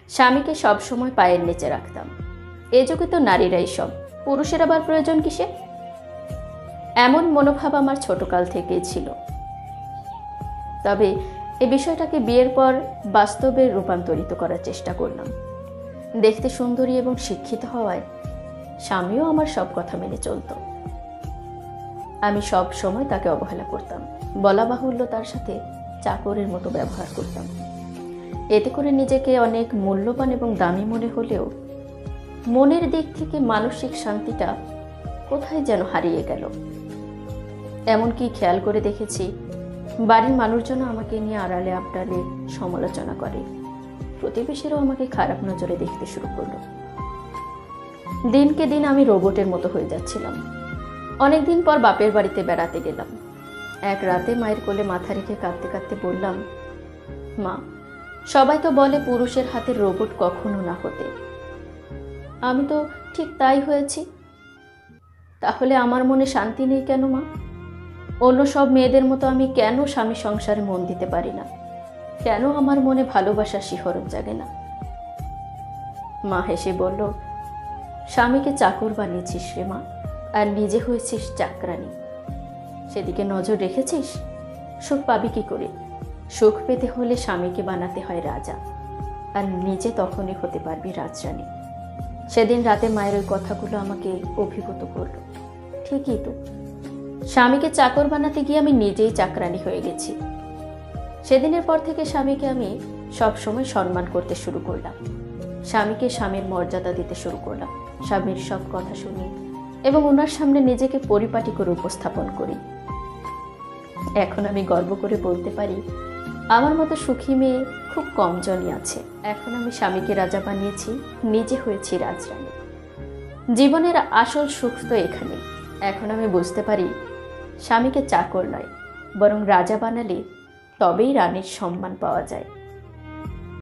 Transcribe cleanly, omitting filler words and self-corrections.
স্বামীকে সবসময় পায়ের নিচে রাখতাম। এ যুগে তো নারীরাই সব, পুরুষের আবার প্রয়োজন কিসে? এমন মনোভাব আমার ছোটকাল থেকেই ছিল। তবে এই বিষয়টাকে বিয়ের পর বাস্তবে রূপান্তরিত করার চেষ্টা করলাম। দেখতে সুন্দরী এবং শিক্ষিত হওয়ায় স্বামীও আমার সব কথা মেনে চলত। আমি সব সময় তাকে অবহেলা করতাম, বলা বাহুল্য তার সাথে চাকরের মতো ব্যবহার করতাম। এতে করে নিজেকে অনেক মূল্যবান এবং দামি মনে হলেও মনের দিক থেকে মানসিক শান্তিটা কোথায় যেন হারিয়ে গেল। এমনকি খেয়াল করে দেখেছি, বাড়ির মানুষজন আমাকে নিয়ে আড়ালে আবডালে সমালোচনা করে, প্রতিবেশীরাও আমাকে খারাপ নজরে দেখতে শুরু করলো। দিনকে দিন আমি রোবটের মতো হয়ে যাচ্ছিলাম। অনেকদিন পর বাপের বাড়িতে বেড়াতে গেলাম। এক রাতে মায়ের কোলে মাথা রেখে কাঁদতে কাঁদতে বললাম, মা, সবাই তো বলে পুরুষের হাতের রোবট কখনো না হতে। আমি তো ঠিক তাই হয়েছি। তাহলে আমার মনে শান্তি নেই কেন মা? অন্য সব মেয়েদের মতো আমি কেন স্বামী সংসারে মন দিতে পারি না? কেন আমার মনে ভালোবাসার শিহরণ জাগে না? মা হেসে বলল, স্বামীকে চাকর বানিয়েছিস রে মা, আর নিজে হয়েছিস চাকরানি। সেদিকে নজর রেখেছিস? সুখ পাবি কি করে? সুখ পেতে হলে স্বামীকে বানাতে হয় রাজা, আর নিজে তখনই হতে পারবি রাজরানী। সেদিন রাতে মায়ের ওই কথাগুলো আমাকে অভিভূত করল। ঠিকই তো, স্বামীকে চাকর বানাতে গিয়ে আমি নিজেই চাকরানি হয়ে গেছি। সেদিনের পর থেকে স্বামীকে আমি সবসময় সম্মান করতে শুরু করলাম। স্বামীকে স্বামীর মর্যাদা দিতে শুরু করলাম। স্বামীর সব কথা শুনি এবং ওনার সামনে নিজেকে পরিপাটি করে উপস্থাপন করি। এখন আমি গর্ব করে বলতে পারি, আমার মতো সুখী মেয়ে খুব কম জনই আছে। এখন আমি স্বামীকে রাজা বানিয়েছি, নিজে হয়েছি রাজরানী। জীবনের আসল সুখ তো এখানে। এখন আমি বুঝতে পারি, স্বামীকে চাকর নয়, বরং রাজা বানালে তবেই রানীর সম্মান পাওয়া যায়।